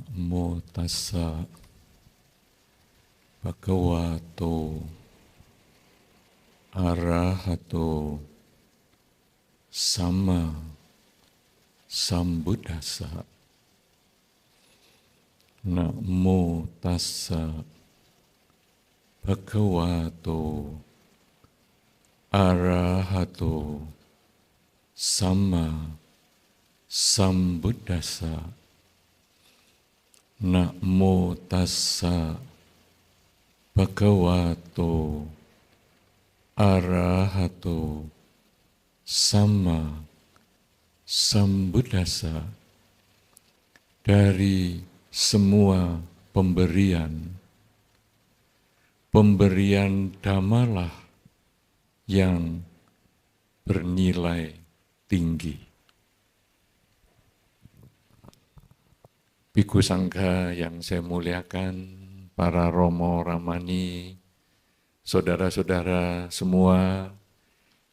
Namo tassa bhagavato arahato sama sambuddhassa. Namo tassa bhagavato arahato sama sambuddhassa. Namo tassa bhagavato arahato sama sambuddhassa. Dari semua pemberian dhammalah yang bernilai tinggi. Bhikkhu Sangha yang saya muliakan, para Romo Ramani, saudara-saudara semua,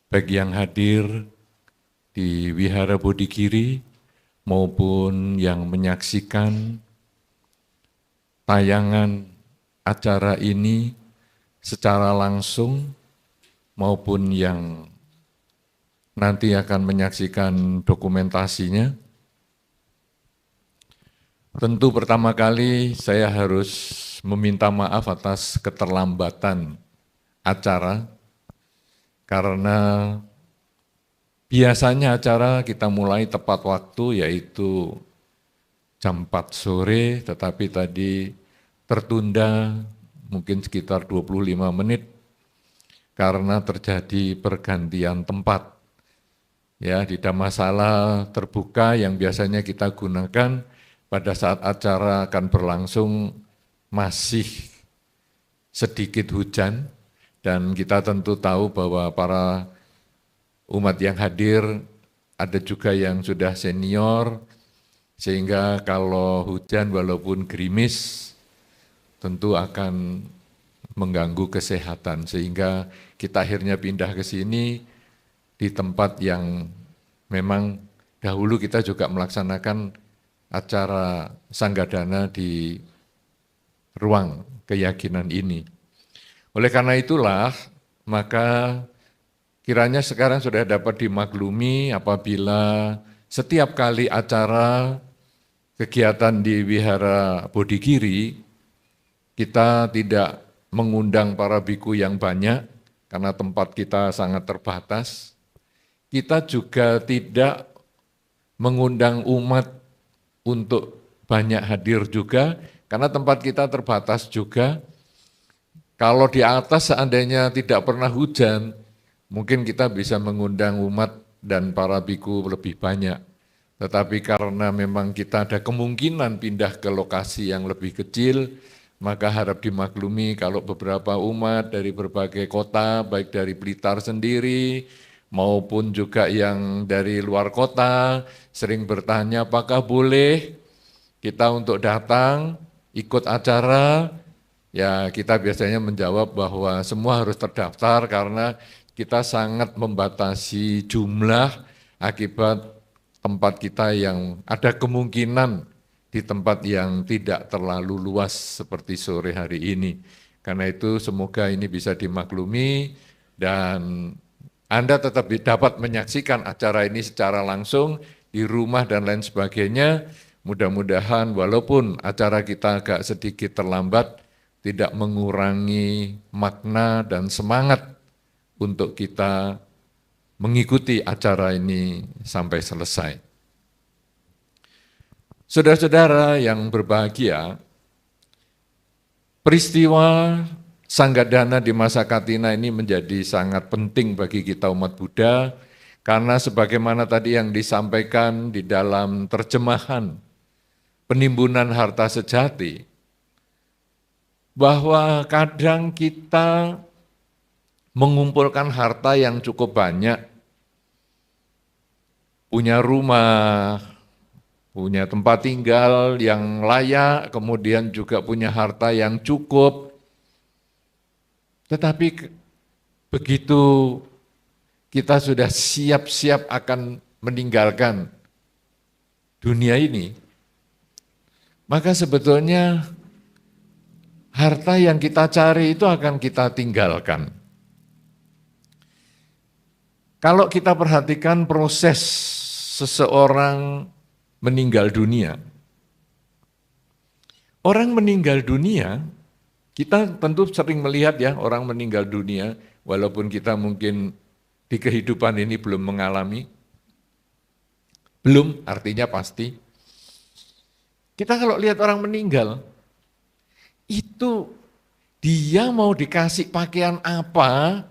baik yang hadir di Wihara Bodhigiri maupun yang menyaksikan tayangan acara ini secara langsung maupun yang nanti akan menyaksikan dokumentasinya. Tentu pertama kali saya harus meminta maaf atas keterlambatan acara, karena biasanya acara kita mulai tepat waktu yaitu jam 4 sore, tetapi tadi tertunda mungkin sekitar 25 menit karena terjadi pergantian tempat. Ya, tidak masalah terbuka yang biasanya kita gunakan pada saat acara akan berlangsung masih sedikit hujan, dan kita tentu tahu bahwa para umat yang hadir ada juga yang sudah senior, sehingga kalau hujan walaupun gerimis tentu akan mengganggu kesehatan, sehingga kita akhirnya pindah ke sini di tempat yang memang dahulu kita juga melaksanakan acara Sanggadana di ruang keyakinan ini. Oleh karena itulah, maka kiranya sekarang sudah dapat dimaklumi apabila setiap kali acara kegiatan di Wihara Bodhigiri, kita tidak mengundang para biku yang banyak karena tempat kita sangat terbatas. Kita juga tidak mengundang umat untuk banyak hadir juga, karena tempat kita terbatas juga. Kalau di atas seandainya tidak pernah hujan, mungkin kita bisa mengundang umat dan para biku lebih banyak. Tetapi karena memang kita ada kemungkinan pindah ke lokasi yang lebih kecil, maka harap dimaklumi kalau beberapa umat dari berbagai kota, baik dari Blitar sendiri, maupun juga yang dari luar kota, sering bertanya apakah boleh kita untuk datang, ikut acara. Ya, kita biasanya menjawab bahwa semua harus terdaftar karena kita sangat membatasi jumlah akibat tempat kita yang ada kemungkinan di tempat yang tidak terlalu luas seperti sore hari ini. Karena itu semoga ini bisa dimaklumi dan Anda tetap dapat menyaksikan acara ini secara langsung di rumah dan lain sebagainya. Mudah-mudahan walaupun acara kita agak sedikit terlambat, tidak mengurangi makna dan semangat untuk kita mengikuti acara ini sampai selesai. Saudara-saudara yang berbahagia, peristiwa Sanggadana di masa Katina ini menjadi sangat penting bagi kita umat Buddha, karena sebagaimana tadi yang disampaikan di dalam terjemahan penimbunan harta sejati, bahwa kadang kita mengumpulkan harta yang cukup banyak, punya rumah, punya tempat tinggal yang layak, kemudian juga punya harta yang cukup. Tetapi begitu kita sudah siap-siap akan meninggalkan dunia ini, maka sebetulnya harta yang kita cari itu akan kita tinggalkan. Kalau kita perhatikan proses seseorang meninggal dunia, orang meninggal dunia, kita tentu sering melihat ya orang meninggal dunia, walaupun kita mungkin di kehidupan ini belum mengalami, belum artinya pasti. Kita kalau lihat orang meninggal, itu dia mau dikasih pakaian apa,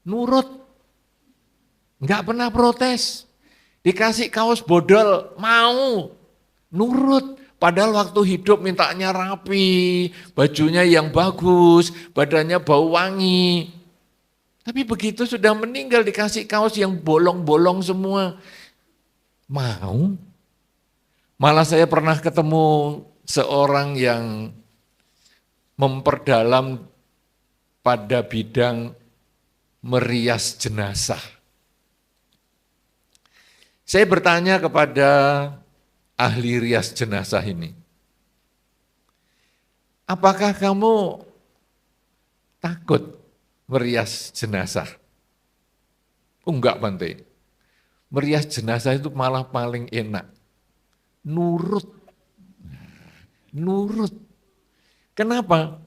nurut. Enggak pernah protes. Dikasih kaos bodol, mau, nurut. Padahal waktu hidup mintanya rapi, bajunya yang bagus, badannya bau wangi. Tapi begitu sudah meninggal dikasih kaos yang bolong-bolong semua. Mau. Malah saya pernah ketemu seorang yang memperdalam pada bidang merias jenazah. Saya bertanya kepada ahli rias jenazah ini, apakah kamu takut merias jenazah? Enggak, Bante. Merias jenazah itu malah paling enak. Nurut. Nurut. Kenapa?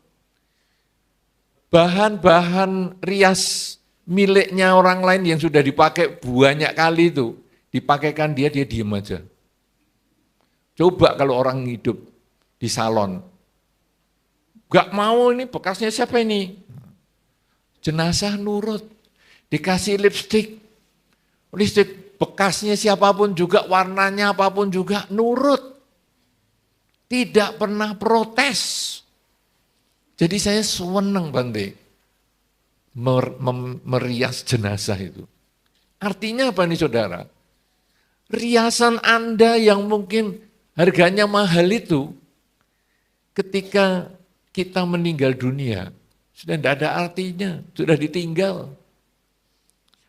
Bahan-bahan rias miliknya orang lain yang sudah dipakai banyak kali itu, dipakaikan dia diem aja. Coba kalau orang hidup di salon, gak mau ini bekasnya siapa ini? Jenazah nurut, dikasih lipstik bekasnya siapapun juga, warnanya apapun juga nurut. Tidak pernah protes. Jadi saya senang Bante merias jenazah itu. Artinya apa nih saudara? Riasan Anda yang mungkin harganya mahal itu, ketika kita meninggal dunia, sudah tidak ada artinya, sudah ditinggal.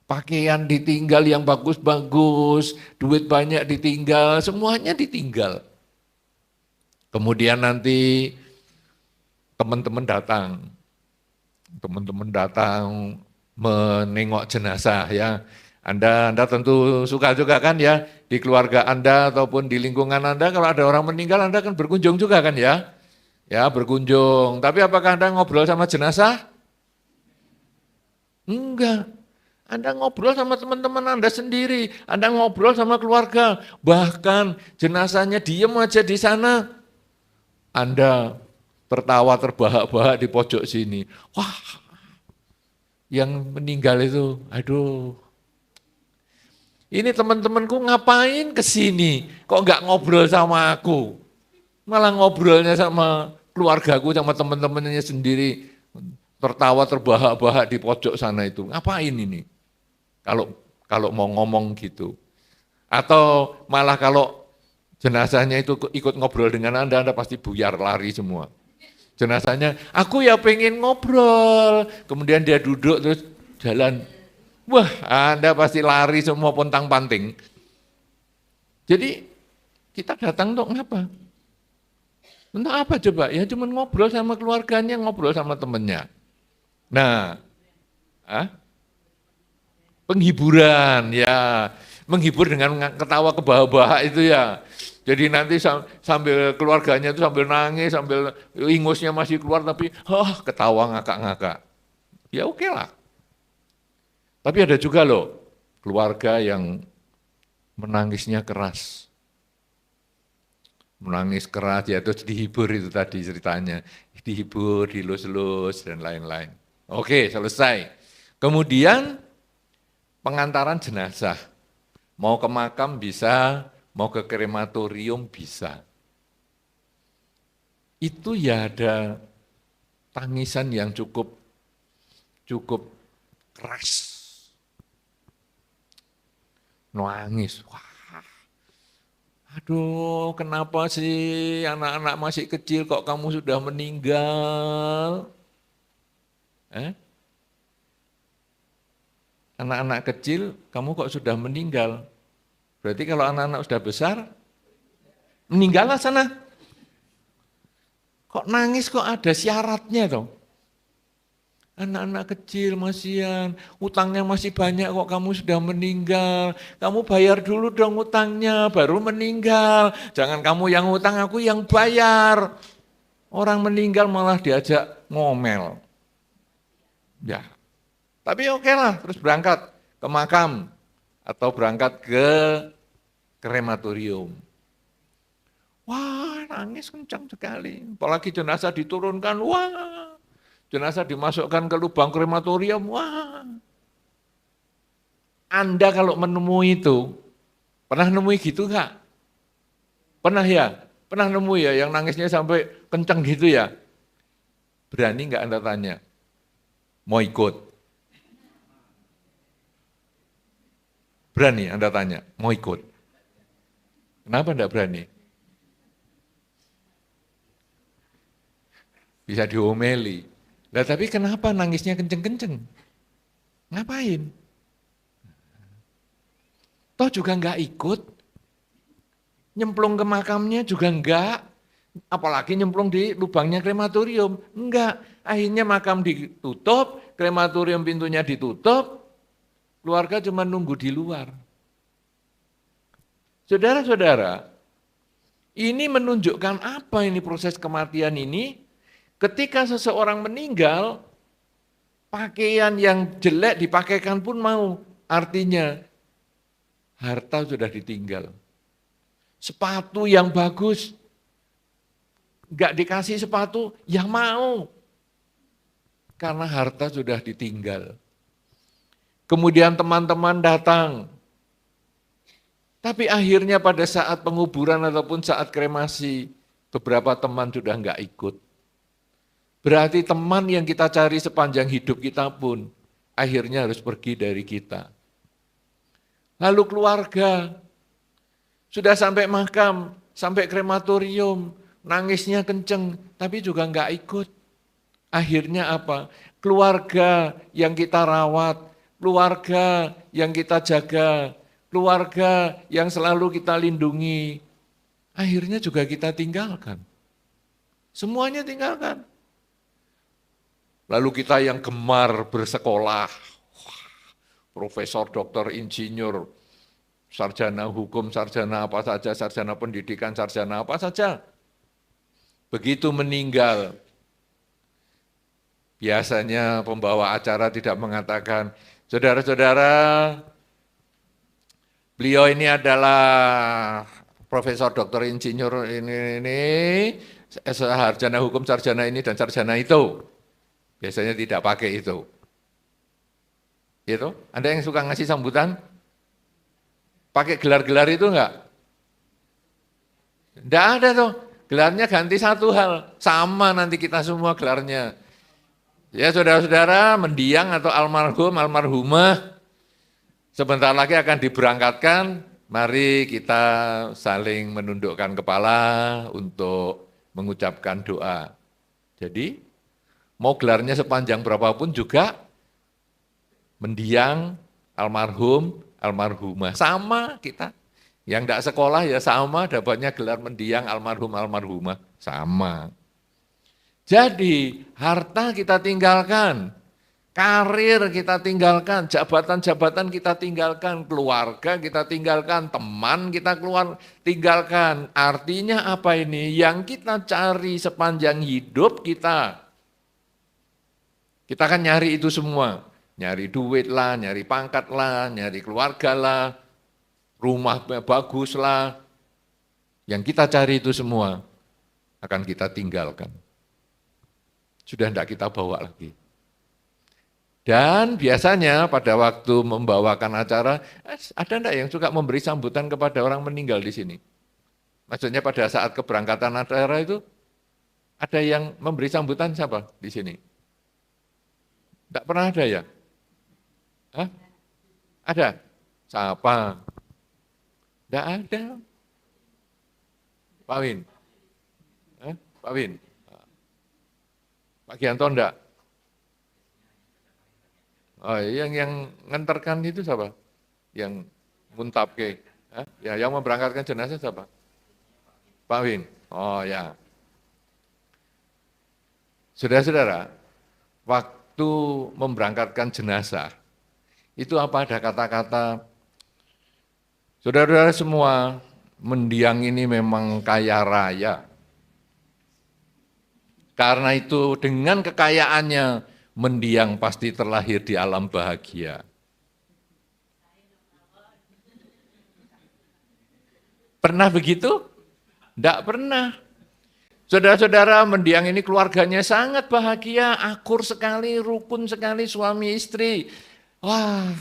Pakaian ditinggal yang bagus-bagus, duit banyak ditinggal, semuanya ditinggal. Kemudian nanti teman-teman datang menengok jenazah ya. Anda tentu suka juga kan ya, di keluarga Anda ataupun di lingkungan Anda, kalau ada orang meninggal Anda kan berkunjung juga kan ya. Ya berkunjung, tapi apakah Anda ngobrol sama jenazah? Enggak. Anda ngobrol sama teman-teman Anda sendiri, Anda ngobrol sama keluarga, bahkan jenazahnya diem aja di sana. Anda tertawa terbahak-bahak di pojok sini. Wah, yang meninggal itu, aduh. Ini teman-temanku ngapain ke sini? Kok enggak ngobrol sama aku? Malah ngobrolnya sama keluargaku, sama teman-temannya sendiri. Tertawa terbahak-bahak di pojok sana itu. Ngapain ini? Kalau mau ngomong gitu. Atau malah kalau jenazahnya itu ikut ngobrol dengan Anda pasti buyar, lari semua. Jenazahnya, aku ya pengen ngobrol. Kemudian dia duduk terus jalan. Wah, Anda pasti lari semua pontang-panting. Jadi kita datang untuk ngapa? Untuk apa coba? Ya cuma ngobrol sama keluarganya, ngobrol sama temennya. Nah, penghiburan ya, menghibur dengan ketawa kebahak-bahak itu ya. Jadi nanti sambil keluarganya itu sambil nangis, sambil ingusnya masih keluar tapi ketawa ngakak-ngakak. Ya oke lah. Tapi ada juga loh keluarga yang menangisnya keras. Menangis keras ya terus dihibur itu tadi ceritanya. Dihibur, dilus-lus dan lain-lain. Oke, selesai. Kemudian pengantaran jenazah. Mau ke makam bisa, mau ke krematorium bisa. Itu ya ada tangisan yang cukup keras. Nangis, wah, aduh kenapa sih anak-anak masih kecil kok kamu sudah meninggal? Anak-anak kecil kamu kok sudah meninggal? Berarti kalau anak-anak sudah besar, meninggallah sana. Kok nangis kok ada syaratnya toh? Anak-anak kecil masihan, utangnya masih banyak kok kamu sudah meninggal. Kamu bayar dulu dong utangnya, baru meninggal. Jangan kamu yang utang, aku yang bayar. Orang meninggal malah diajak ngomel. Ya, tapi oke lah, terus berangkat ke makam atau berangkat ke krematorium. Wah, nangis kencang sekali. Apalagi jenazah diturunkan, wah. Jenazah dimasukkan ke lubang krematorium, wah. Anda kalau menemui itu, pernah nemui gitu enggak? Pernah ya? Pernah nemu ya yang nangisnya sampai kencang gitu ya? Berani enggak Anda tanya? Mau ikut? Berani Anda tanya, mau ikut? Kenapa enggak berani? Bisa diomeli. Lah tapi kenapa nangisnya kenceng-kenceng? Ngapain? Toh juga enggak ikut, nyemplung ke makamnya juga enggak, apalagi nyemplung di lubangnya krematorium, enggak. Akhirnya makam ditutup, krematorium pintunya ditutup, keluarga cuma nunggu di luar. Saudara-saudara, ini menunjukkan apa ini proses kematian ini? Ketika seseorang meninggal, pakaian yang jelek dipakaikan pun mau. Artinya, harta sudah ditinggal. Sepatu yang bagus, enggak dikasih sepatu, ya mau. Karena harta sudah ditinggal. Kemudian teman-teman datang. Tapi akhirnya pada saat penguburan ataupun saat kremasi, beberapa teman sudah enggak ikut. Berarti teman yang kita cari sepanjang hidup kita pun akhirnya harus pergi dari kita. Lalu keluarga, sudah sampai makam, sampai krematorium, nangisnya kenceng, tapi juga enggak ikut. Akhirnya apa? Keluarga yang kita rawat, keluarga yang kita jaga, keluarga yang selalu kita lindungi, akhirnya juga kita tinggalkan. Semuanya tinggalkan. Lalu kita yang gemar bersekolah, profesor, doktor, insinyur, sarjana hukum, sarjana apa saja, sarjana pendidikan, sarjana apa saja. Begitu meninggal, biasanya pembawa acara tidak mengatakan, saudara-saudara, beliau ini adalah profesor, doktor, insinyur, ini, sarjana hukum, sarjana ini, dan sarjana itu. Biasanya tidak pakai itu. Itu, Anda yang suka ngasih sambutan, pakai gelar-gelar itu enggak? Enggak ada tuh, gelarnya ganti satu hal, sama nanti kita semua gelarnya. Ya saudara-saudara, mendiang atau almarhum, almarhumah, sebentar lagi akan diberangkatkan, mari kita saling menundukkan kepala untuk mengucapkan doa. Jadi, mau gelarnya sepanjang berapapun juga mendiang, almarhum, almarhumah. Sama kita. Yang tidak sekolah ya sama, dapatnya gelar mendiang, almarhum, almarhumah. Sama. Jadi harta kita tinggalkan, karir kita tinggalkan, jabatan-jabatan kita tinggalkan, keluarga kita tinggalkan, teman kita tinggalkan. Artinya apa ini? Yang kita cari sepanjang hidup kita. Kita kan nyari itu semua, nyari duit lah, nyari pangkat lah, nyari keluarga lah, rumah bagus lah. Yang kita cari itu semua akan kita tinggalkan. Sudah tidak kita bawa lagi. Dan biasanya pada waktu membawakan acara, ada enggak yang suka memberi sambutan kepada orang meninggal di sini? Maksudnya pada saat keberangkatan acara itu, ada yang memberi sambutan siapa di sini? Tidak pernah ada ya? Hah? Ada? Siapa? Tidak ada. Pak Win? Hah? Pak Win? Pak Gianto enggak? Oh, yang ngantarkan itu siapa? Yang muntabke? Hah? Ya, yang memberangkatkan jenazah siapa? Pak Win? Oh ya. Saudara-saudara, waktu memberangkatkan jenazah, itu apa ada kata-kata, saudara-saudara semua, mendiang ini memang kaya raya. Karena itu dengan kekayaannya, mendiang pasti terlahir di alam bahagia. Pernah begitu? Tidak pernah. Saudara-saudara, mendiang ini keluarganya sangat bahagia, akur sekali, rukun sekali suami istri. Wah,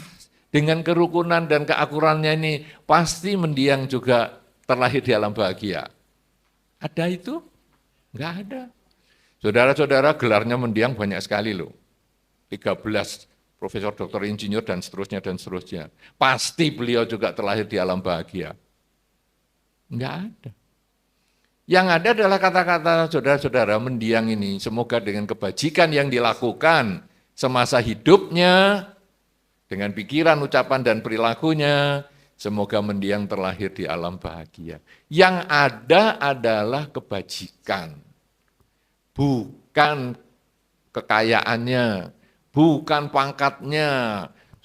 dengan kerukunan dan keakurannya ini, pasti mendiang juga terlahir di alam bahagia. Ada itu? Enggak ada. Saudara-saudara, gelarnya mendiang banyak sekali loh. 13 profesor, doktor, insinyur, dan seterusnya, dan seterusnya. Pasti beliau juga terlahir di alam bahagia. Enggak ada. Yang ada adalah kata-kata saudara-saudara mendiang ini, semoga dengan kebajikan yang dilakukan semasa hidupnya, dengan pikiran, ucapan, dan perilakunya, semoga mendiang terlahir di alam bahagia. Yang ada adalah kebajikan, bukan kekayaannya, bukan pangkatnya.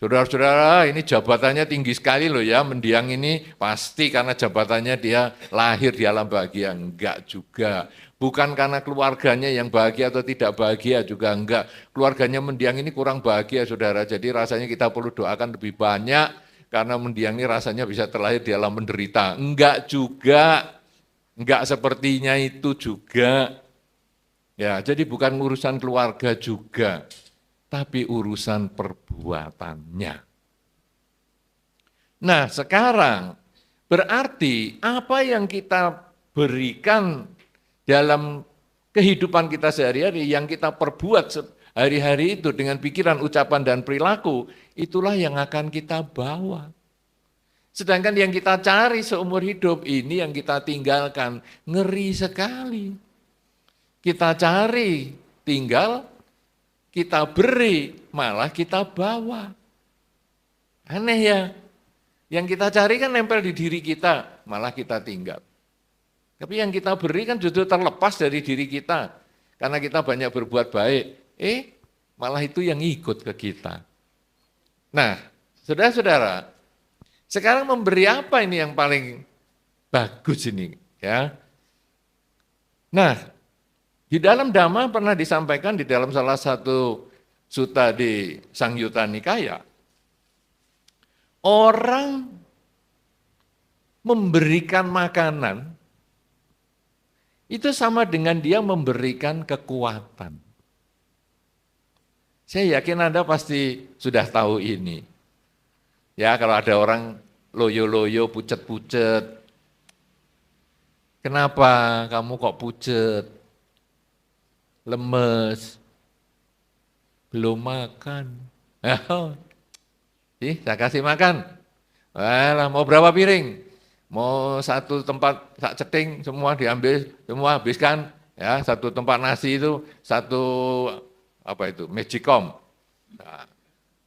Saudara-saudara, ini jabatannya tinggi sekali loh ya, mendiang ini pasti karena jabatannya dia lahir di alam bahagia. Enggak juga. Bukan karena keluarganya yang bahagia atau tidak bahagia juga enggak. Keluarganya mendiang ini kurang bahagia saudara, jadi rasanya kita perlu doakan lebih banyak karena mendiang ini rasanya bisa terlahir di alam menderita. Enggak juga. Enggak sepertinya itu juga. Ya, jadi bukan urusan keluarga juga, tapi urusan perbuatannya. Nah, sekarang berarti apa yang kita berikan dalam kehidupan kita sehari-hari, yang kita perbuat hari-hari itu dengan pikiran, ucapan, dan perilaku, itulah yang akan kita bawa. Sedangkan yang kita cari seumur hidup ini yang kita tinggalkan, ngeri sekali. Kita cari, tinggal, kita beri, malah kita bawa. Aneh ya, yang kita cari kan nempel di diri kita, malah kita tinggal. Tapi yang kita beri kan justru terlepas dari diri kita, karena kita banyak berbuat baik, malah itu yang ikut ke kita. Nah, saudara-saudara, sekarang memberi apa ini yang paling bagus ini? Ya. Nah, di dalam Dhamma pernah disampaikan di dalam salah satu sutta di Sangyutta Nikaya, orang memberikan makanan itu sama dengan dia memberikan kekuatan. Saya yakin Anda pasti sudah tahu ini. Ya, kalau ada orang loyo-loyo, pucet-pucet, kenapa kamu kok pucet? Lemes, belum makan. Saya kasih makan. Mau berapa piring? Mau satu tempat sak ceting semua diambil, semua habiskan. Ya, satu tempat nasi itu satu magicom. Nah,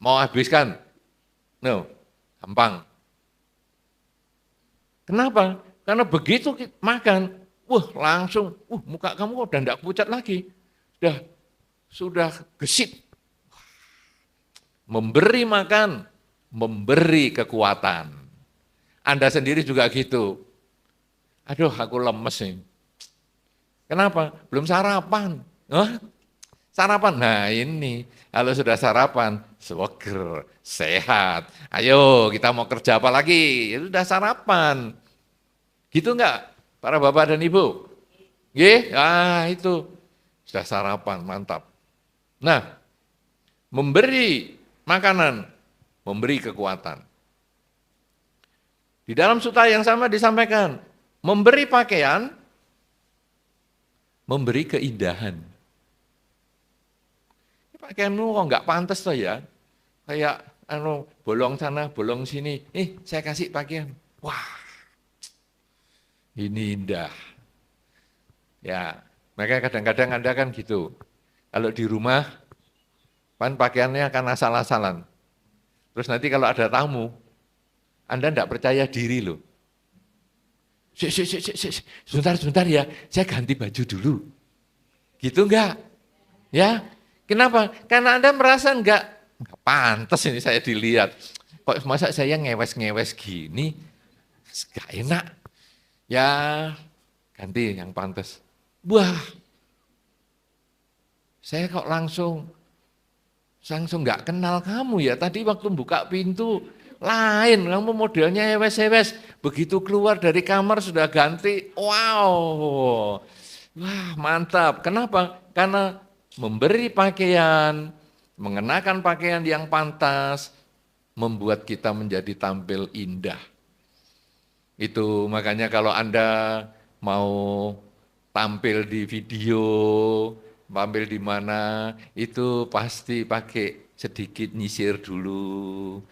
mau habiskan? No, gampang. Kenapa? Karena begitu makan, langsung, muka kamu udah enggak pucat lagi. Sudah gesit. Memberi makan, memberi kekuatan. Anda sendiri juga gitu. Aduh, aku lemes nih. Kenapa? Belum sarapan. Sarapan, nah ini, kalau sudah sarapan, seger, sehat. Ayo, kita mau kerja apa lagi? Ya sudah sarapan. Gitu enggak, para bapak dan ibu? Itu. Sudah sarapan, mantap. Nah, memberi makanan, memberi kekuatan. Di dalam sutta yang sama disampaikan, memberi pakaian, memberi keindahan. Pakaianmu kok enggak pantas toh ya? Kayak bolong sana, bolong sini. Saya kasih pakaian. Wah, ini indah. Ya, makanya kadang-kadang Anda kan gitu. Kalau di rumah, kan pakaiannya akan asal-asalan. Terus nanti kalau ada tamu, Anda enggak percaya diri loh. Sebentar ya, saya ganti baju dulu. Gitu enggak? Ya, kenapa? Karena Anda merasa enggak pantas ini saya dilihat. Kok masa saya ngewes-ngewes gini, enggak enak. Ya, ganti yang pantas. Wah, saya kok langsung enggak kenal kamu ya. Tadi waktu buka pintu, lain, kamu modelnya ewes-ewes. Begitu keluar dari kamar sudah ganti, wow. Wah, mantap. Kenapa? Karena memberi pakaian, mengenakan pakaian yang pantas, membuat kita menjadi tampil indah. Itu makanya kalau Anda mau tampil di video, tampil di mana, itu pasti pakai sedikit nyisir dulu,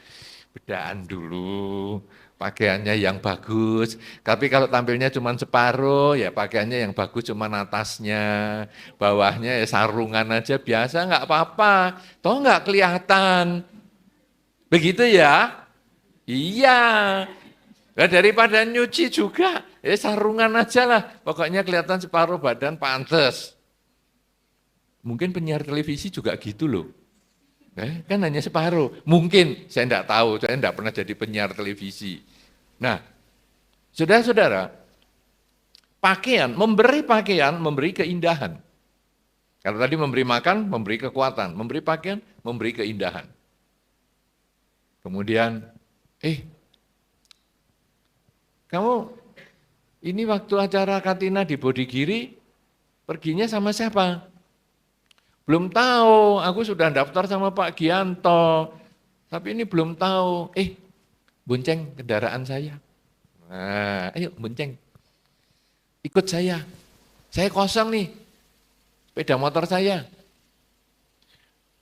bedaan dulu, pakaiannya yang bagus. Tapi kalau tampilnya cuma separuh, ya pakaiannya yang bagus cuma atasnya, bawahnya ya sarungan aja biasa, nggak apa-apa. Toh nggak kelihatan. Begitu ya? Iya. Nah, daripada nyuci juga, sarungan aja lah. Pokoknya kelihatan separuh badan pantes. Mungkin penyiar televisi juga gitu loh. Kan hanya separuh. Mungkin, saya enggak tahu, saya enggak pernah jadi penyiar televisi. Nah, saudara-saudara, pakaian, memberi keindahan. Kalau tadi memberi makan, memberi kekuatan. Memberi pakaian, memberi keindahan. Kemudian, kamu ini waktu acara Katina di Bodigiri, perginya sama siapa? Belum tahu, aku sudah daftar sama Pak Gianto, tapi ini belum tahu. Bonceng kendaraan saya. Nah, ayo bonceng, ikut saya kosong nih, sepeda motor saya.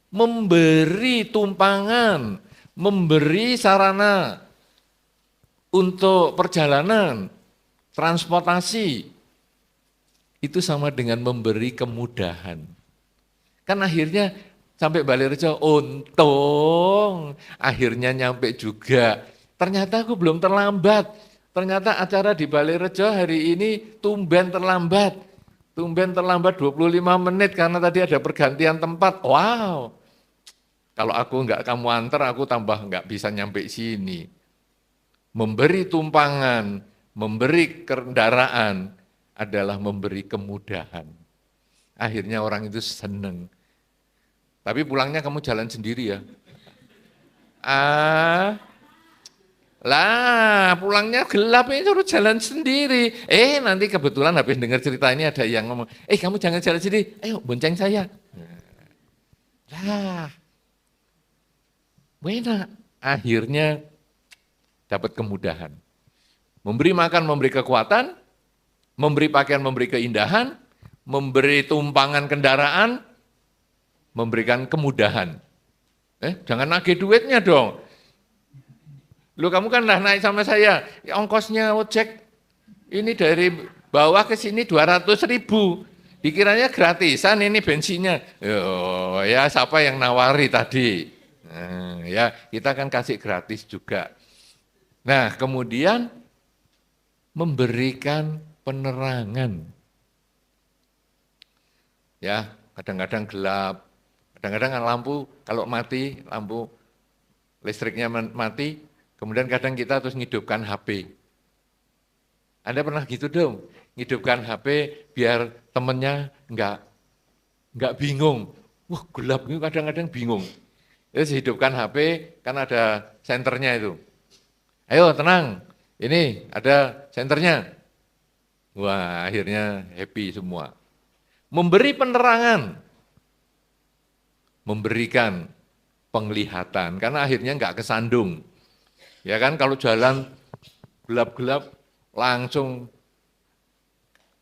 Memberi tumpangan, memberi sarana untuk perjalanan, transportasi, itu sama dengan memberi kemudahan. Kan akhirnya sampai Balairejo, untung akhirnya nyampe juga. Ternyata aku belum terlambat. Ternyata acara di Balairejo hari ini tumben terlambat. Tumben terlambat 25 menit karena tadi ada pergantian tempat. Wow, kalau aku enggak kamu antar, aku tambah enggak bisa nyampe sini. Memberi tumpangan, memberi kendaraan adalah memberi kemudahan. Akhirnya orang itu senang. Tapi pulangnya kamu jalan sendiri ya. Pulangnya gelap ini suruh jalan sendiri. Nanti kebetulan habis dengar cerita ini ada yang ngomong, kamu jangan jalan sendiri, ayo bonceng saya. Enak. Akhirnya dapat kemudahan. Memberi makan, memberi kekuatan, memberi pakaian, memberi keindahan, memberi tumpangan kendaraan, memberikan kemudahan. Jangan nagih duitnya dong. Loh kamu kan udah naik sama saya, ongkosnya ojek ini dari bawah ke sini 200.000. Dikiranya gratisan ini bensinnya. Ya siapa yang nawari tadi? Ya kita kan kasih gratis juga. Nah, kemudian memberikan penerangan. Ya, kadang-kadang gelap, kadang-kadang lampu kalau mati, lampu listriknya mati, kemudian kadang kita terus ngidupkan HP. Anda pernah gitu dong, ngidupkan HP biar temennya enggak bingung. Wah, gelap ini kadang-kadang bingung. Terus hidupkan HP, kan ada senternya itu. Ayo tenang, ini ada senternya. Wah, akhirnya happy semua. Memberi penerangan, memberikan penglihatan, karena akhirnya enggak kesandung. Ya kan, kalau jalan gelap-gelap, langsung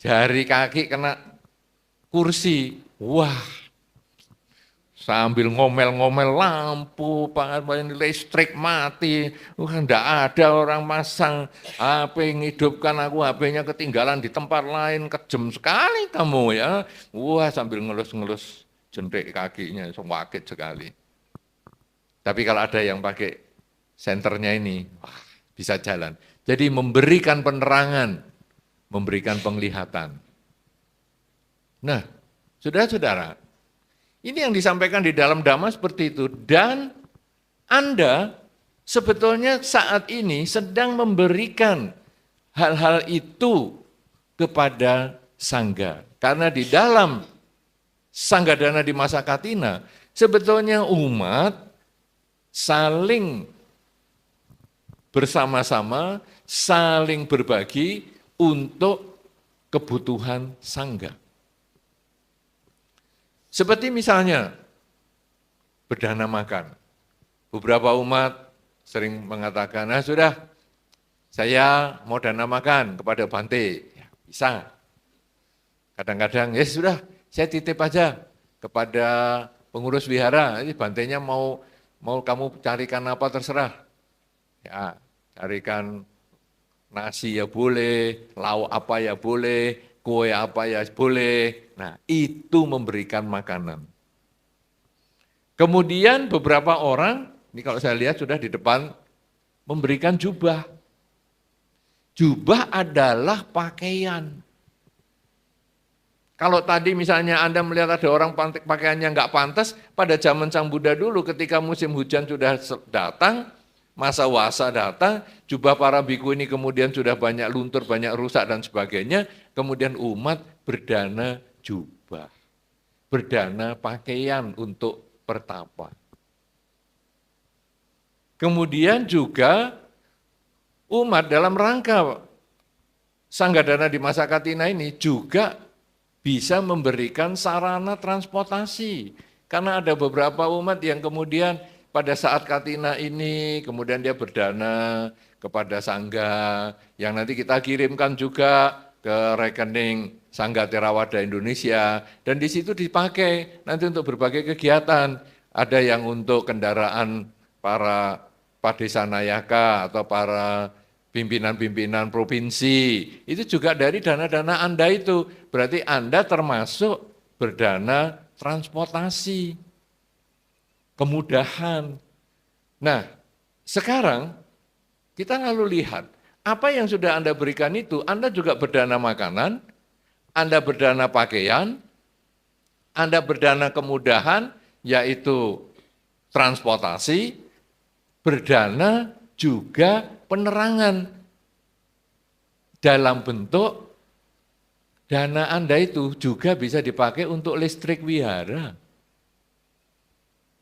jari kaki kena kursi. Wah, sambil ngomel-ngomel lampu, listrik mati, enggak ada orang masang HP, ngidupkan aku HP-nya ketinggalan di tempat lain, kejem sekali kamu ya. Wah, sambil ngelus-ngelus jentik kakinya, sakit sekali. Tapi kalau ada yang pakai senternya ini, wah, bisa jalan. Jadi memberikan penerangan, memberikan penglihatan. Nah, saudara-saudara, Ini yang disampaikan di dalam Dhamma seperti itu. Dan Anda sebetulnya saat ini sedang memberikan hal-hal itu kepada Sangga. Karena di dalam Sanggadana di masa Katina, sebetulnya umat saling bersama-sama, saling berbagi untuk kebutuhan Sangga. Seperti misalnya berdana makan. Beberapa umat sering mengatakan, nah sudah, saya mau dana makan kepada Bante. Ya, bisa. Kadang-kadang, ya sudah, saya titip aja kepada pengurus wihara. Ini Bantenya mau kamu carikan apa terserah. Ya, carikan nasi ya boleh, lauk apa ya boleh, kue apa ya boleh. Nah, itu memberikan makanan. Kemudian beberapa orang, ini kalau saya lihat sudah di depan, memberikan jubah. Jubah adalah pakaian. Kalau tadi misalnya Anda melihat ada orang pakaiannya nggak pantas, pada zaman Sang Buddha dulu ketika musim hujan sudah datang, masa wasa datang, jubah para biku ini kemudian sudah banyak luntur, banyak rusak dan sebagainya, kemudian umat berdana jubah, berdana pakaian untuk pertapa. Kemudian juga umat dalam rangka Sanggadana di masa Katina ini juga bisa memberikan sarana transportasi. Karena ada beberapa umat yang kemudian pada saat Katina ini, kemudian dia berdana kepada Sangga, yang nanti kita kirimkan juga ke rekening Sangga Theravada Indonesia, dan di situ dipakai nanti untuk berbagai kegiatan. Ada yang untuk kendaraan para Padesanayaka atau para pimpinan-pimpinan provinsi, itu juga dari dana-dana Anda itu. Berarti Anda termasuk berdana transportasi, kemudahan. Nah, sekarang kita lalu lihat, apa yang sudah Anda berikan itu, Anda juga berdana makanan, Anda berdana pakaian, Anda berdana kemudahan, yaitu transportasi, berdana juga penerangan dalam bentuk dana Anda itu juga bisa dipakai untuk listrik wihara.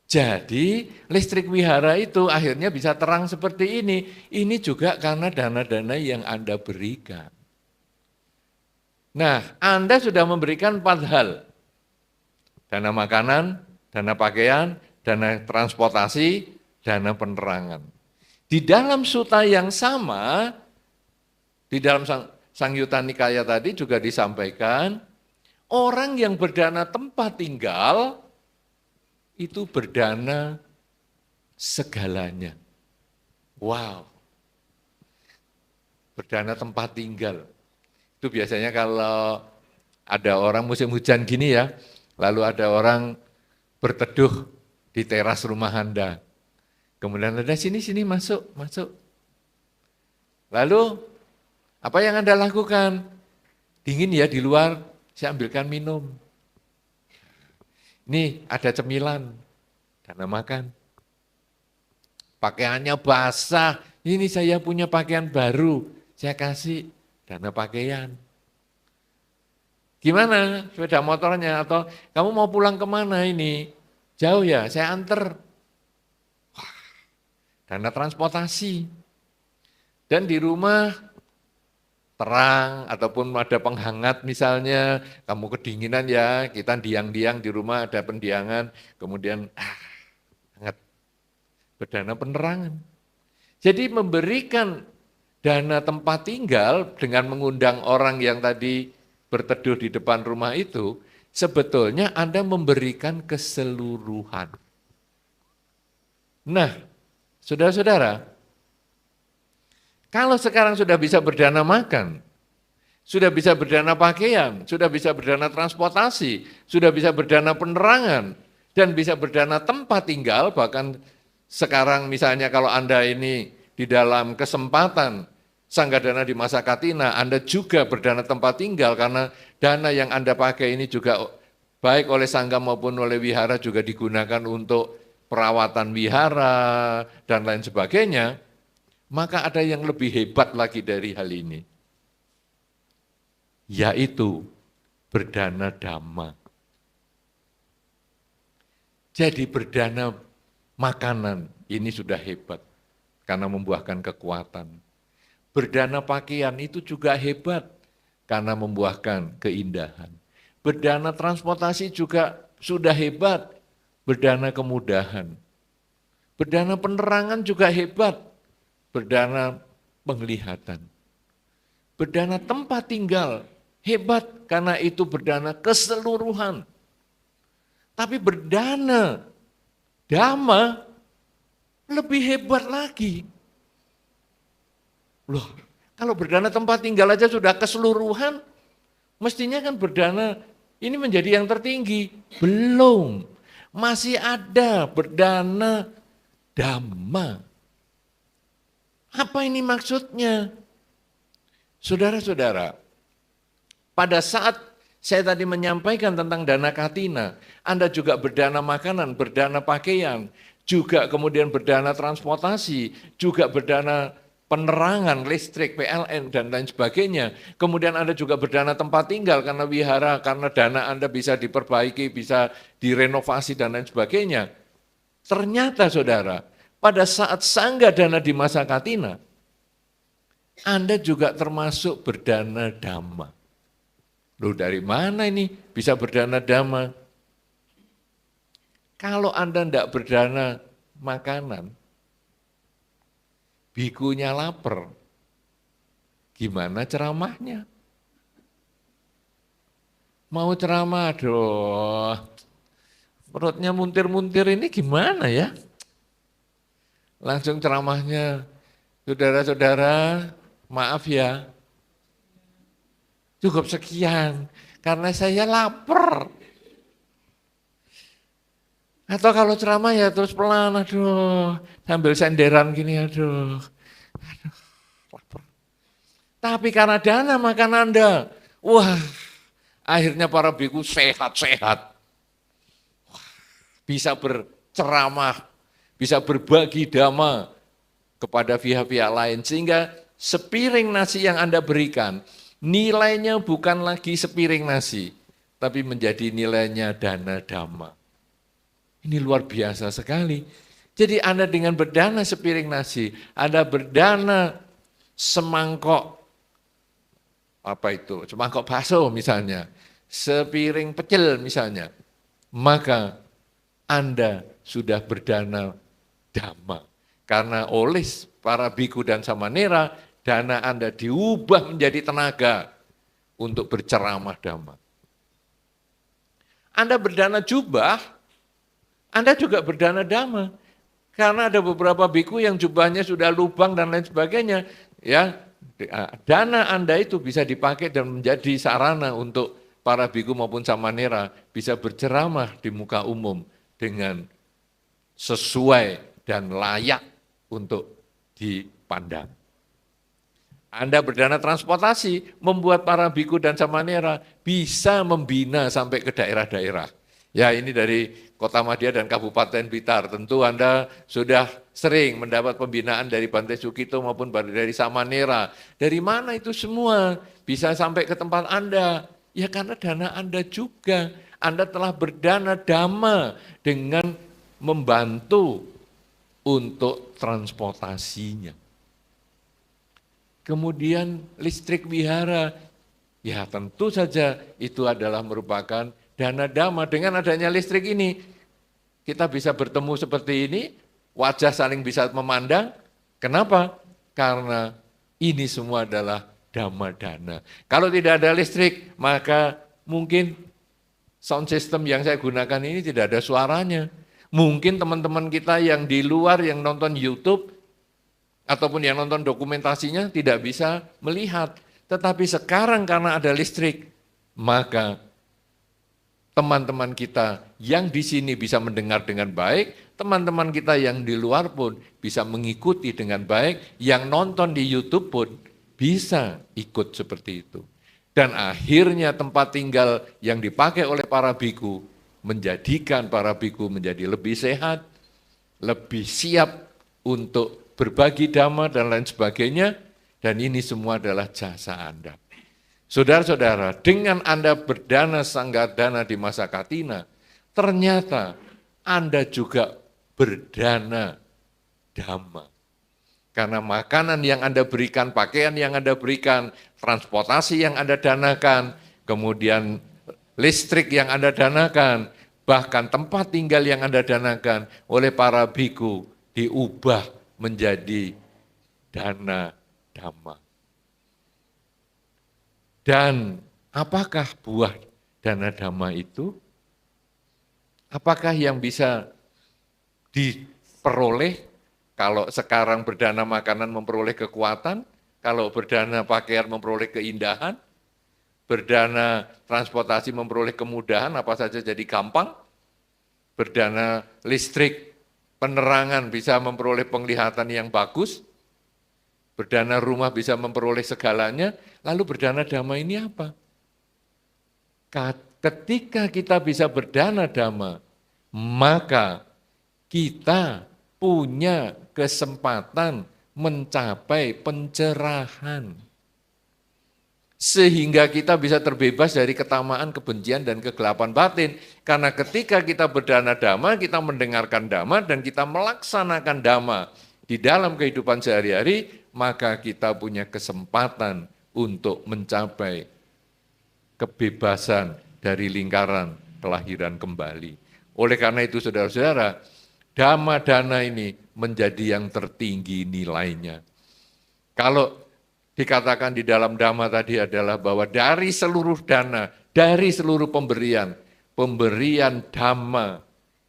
Jadi listrik wihara itu akhirnya bisa terang seperti ini. Ini juga karena dana-dana yang Anda berikan. Nah, Anda sudah memberikan 4 hal. Dana makanan, dana pakaian, dana transportasi, dana penerangan. Di dalam sutta yang sama, di dalam Sangyutta Nikaya tadi juga disampaikan, orang yang berdana tempat tinggal, itu berdana segalanya. Wow, berdana tempat tinggal. Itu biasanya kalau ada orang musim hujan gini ya, lalu ada orang berteduh di teras rumah Anda. Kemudian ada sini masuk. Lalu apa yang Anda lakukan? Dingin ya di luar, saya ambilkan minum. Ini ada cemilan, dana makan. Pakaiannya basah, ini saya punya pakaian baru, saya kasih dana pakaian. Gimana sepeda motornya? Atau kamu mau pulang kemana ini? Jauh ya, saya anter. Dana transportasi. Dan di rumah terang ataupun ada penghangat misalnya, kamu kedinginan ya, kita diang-diang di rumah ada pendiangan, kemudian hangat. Berdana penerangan. Jadi memberikan dana tempat tinggal dengan mengundang orang yang tadi berteduh di depan rumah itu, sebetulnya Anda memberikan keseluruhan. Nah, saudara-saudara, kalau sekarang sudah bisa berdana makan, sudah bisa berdana pakaian, sudah bisa berdana transportasi, sudah bisa berdana penerangan, dan bisa berdana tempat tinggal, bahkan sekarang misalnya kalau Anda ini di dalam kesempatan Sanggadana di masa Katina, Anda juga berdana tempat tinggal karena dana yang Anda pakai ini juga baik oleh sangga maupun oleh wihara juga digunakan untuk perawatan wihara dan lain sebagainya, maka ada yang lebih hebat lagi dari hal ini, yaitu berdana dhamma. Jadi berdana makanan ini sudah hebat karena membuahkan kekuatan. Berdana pakaian itu juga hebat karena membuahkan keindahan. Berdana transportasi juga sudah hebat, berdana kemudahan. Berdana penerangan juga hebat, berdana penglihatan. Berdana tempat tinggal hebat karena itu berdana keseluruhan. Tapi berdana dhamma lebih hebat lagi. Loh, kalau berdana tempat tinggal aja sudah keseluruhan, mestinya kan berdana ini menjadi yang tertinggi. Belum, masih ada berdana dhamma. Apa ini maksudnya? Saudara-saudara, pada saat saya tadi menyampaikan tentang dana katina, Anda juga berdana makanan, berdana pakaian, juga kemudian berdana transportasi, juga berdana penerangan, listrik, PLN, dan lain sebagainya. Kemudian Anda juga berdana tempat tinggal karena wihara, karena dana Anda bisa diperbaiki, bisa direnovasi, dan lain sebagainya. Ternyata saudara, pada saat sangga dana di masa katina, Anda juga termasuk berdana dhamma. Loh, dari mana ini bisa berdana dhamma? Kalau Anda tidak berdana makanan, bikunya lapar, gimana ceramahnya? Mau ceramah, aduh, perutnya muntir-muntir ini gimana ya? Langsung ceramahnya, saudara-saudara, maaf ya, cukup sekian, karena saya lapar. Atau kalau ceramah ya terus pelan, aduh, sambil senderan gini, aduh, lapar. Tapi karena dana makan Anda, wah, akhirnya para biku sehat-sehat. Bisa berceramah, bisa berbagi dhamma kepada pihak-pihak lain. Sehingga sepiring nasi yang Anda berikan, nilainya bukan lagi sepiring nasi, tapi menjadi nilainya dana dhamma. Ini luar biasa sekali. Jadi Anda dengan berdana sepiring nasi, Anda berdana semangkok, apa itu, semangkok bakso misalnya, sepiring pecel misalnya, maka Anda sudah berdana dhamma. Karena oleh para biku dan samanera, dana Anda diubah menjadi tenaga untuk berceramah dhamma. Anda berdana jubah, Anda juga berdana dhamma. Karena ada beberapa biku yang jubahnya sudah lubang dan lain sebagainya. Ya, dana Anda itu bisa dipakai dan menjadi sarana untuk para biku maupun samanera bisa berceramah di muka umum dengan sesuai dan layak untuk dipandang. Anda berdana transportasi, membuat para biku dan samanera bisa membina sampai ke daerah-daerah. Ya, ini dari Kota Madya dan Kabupaten Blitar. Tentu Anda sudah sering mendapat pembinaan dari Bante Sukito maupun dari Samanera. Dari mana itu semua bisa sampai ke tempat Anda? Ya karena dana Anda juga. Anda telah berdana dhamma dengan membantu untuk transportasinya. Kemudian listrik wihara, ya tentu saja itu adalah merupakan dana dhamma. Dengan adanya listrik ini, kita bisa bertemu seperti ini, wajah saling bisa memandang. Kenapa? Karena ini semua adalah dhamma dana. Kalau tidak ada listrik, maka mungkin sound system yang saya gunakan ini tidak ada suaranya. Mungkin teman-teman kita yang di luar, yang nonton YouTube, ataupun yang nonton dokumentasinya tidak bisa melihat. Tetapi sekarang karena ada listrik, maka teman-teman kita yang di sini bisa mendengar dengan baik, teman-teman kita yang di luar pun bisa mengikuti dengan baik, yang nonton di YouTube pun bisa ikut seperti itu. Dan akhirnya tempat tinggal yang dipakai oleh para biku menjadikan para biku menjadi lebih sehat, lebih siap untuk berbagi dhamma dan lain sebagainya. Dan ini semua adalah jasa Anda. Saudara-saudara, dengan Anda berdana sanggadana di masa Katina, ternyata Anda juga berdana dhamma. Karena makanan yang Anda berikan, pakaian yang Anda berikan, transportasi yang Anda danakan, kemudian listrik yang Anda danakan, bahkan tempat tinggal yang Anda danakan oleh para biku diubah menjadi dana dhamma. Dan apakah buah dana dhamma itu? Apakah yang bisa diperoleh? Kalau sekarang berdana makanan memperoleh kekuatan, kalau berdana pakaian memperoleh keindahan, berdana transportasi memperoleh kemudahan, apa saja jadi gampang, berdana listrik, penerangan bisa memperoleh penglihatan yang bagus, berdana rumah bisa memperoleh segalanya, lalu berdana dhamma ini apa? Ketika kita bisa berdana dhamma, maka kita punya kesempatan mencapai pencerahan. Sehingga kita bisa terbebas dari ketamaan, kebencian, dan kegelapan batin. Karena ketika kita berdana dhamma, kita mendengarkan dhamma, dan kita melaksanakan dhamma di dalam kehidupan sehari-hari, maka kita punya kesempatan untuk mencapai kebebasan dari lingkaran kelahiran kembali. Oleh karena itu, saudara-saudara, dhamma dana ini menjadi yang tertinggi nilainya. Kalau dikatakan di dalam dhamma tadi adalah bahwa dari seluruh dana, dari seluruh pemberian, pemberian dhamma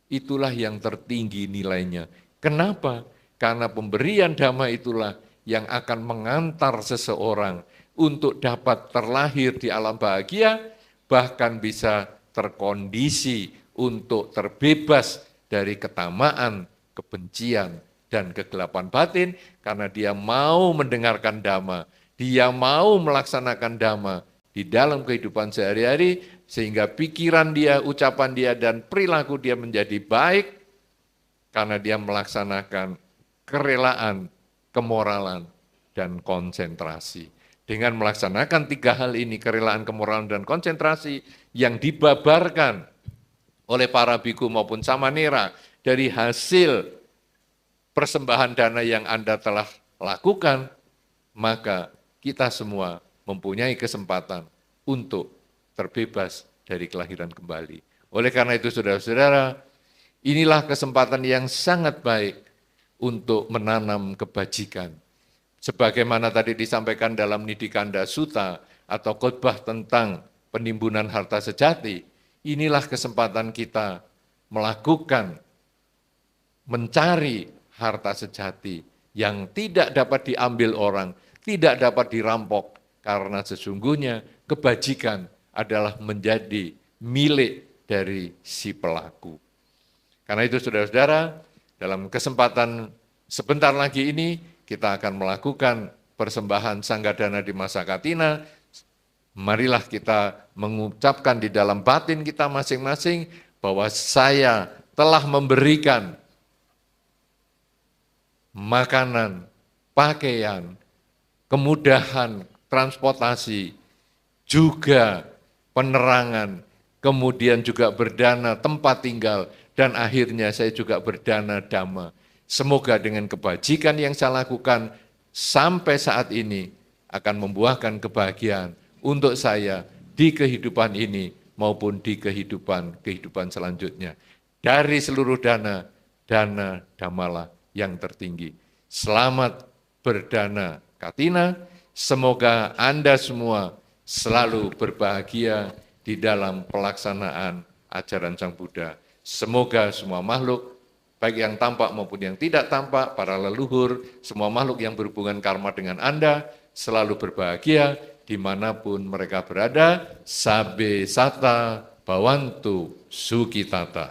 itulah yang tertinggi nilainya. Kenapa? Karena pemberian dhamma itulah yang akan mengantar seseorang untuk dapat terlahir di alam bahagia, bahkan bisa terkondisi untuk terbebas dari ketamaan, kebencian, dan kegelapan batin, karena dia mau mendengarkan dhamma, dia mau melaksanakan dhamma di dalam kehidupan sehari-hari, sehingga pikiran dia, ucapan dia, dan perilaku dia menjadi baik, karena dia melaksanakan kerelaan, kemoralan, dan konsentrasi. Dengan melaksanakan 3 hal ini, kerelaan, kemoralan, dan konsentrasi, yang dibabarkan oleh para biku maupun samanera dari hasil persembahan dana yang Anda telah lakukan, maka kita semua mempunyai kesempatan untuk terbebas dari kelahiran kembali. Oleh karena itu, saudara-saudara, inilah kesempatan yang sangat baik untuk menanam kebajikan. Sebagaimana tadi disampaikan dalam Nidikanda Sutta atau khotbah tentang penimbunan harta sejati, inilah kesempatan kita melakukan, mencari harta sejati yang tidak dapat diambil orang, tidak dapat dirampok, karena sesungguhnya kebajikan adalah menjadi milik dari si pelaku. Karena itu, saudara-saudara, dalam kesempatan sebentar lagi ini, kita akan melakukan persembahan sanggadana di masa Katina. Marilah kita mengucapkan di dalam batin kita masing-masing bahwa saya telah memberikan makanan, pakaian, kemudahan, transportasi, juga penerangan, kemudian juga berdana tempat tinggal, dan akhirnya saya juga berdana dhamma. Semoga dengan kebajikan yang saya lakukan sampai saat ini akan membuahkan kebahagiaan untuk saya di kehidupan ini maupun di kehidupan selanjutnya. Dari seluruh dana dhammalah yang tertinggi. Selamat berdana Katina, semoga Anda semua selalu berbahagia di dalam pelaksanaan ajaran Sang Buddha. Semoga semua makhluk, baik yang tampak maupun yang tidak tampak, para leluhur, semua makhluk yang berhubungan karma dengan Anda, selalu berbahagia dimanapun mereka berada. Sabbe sata bhavantu sukhitata.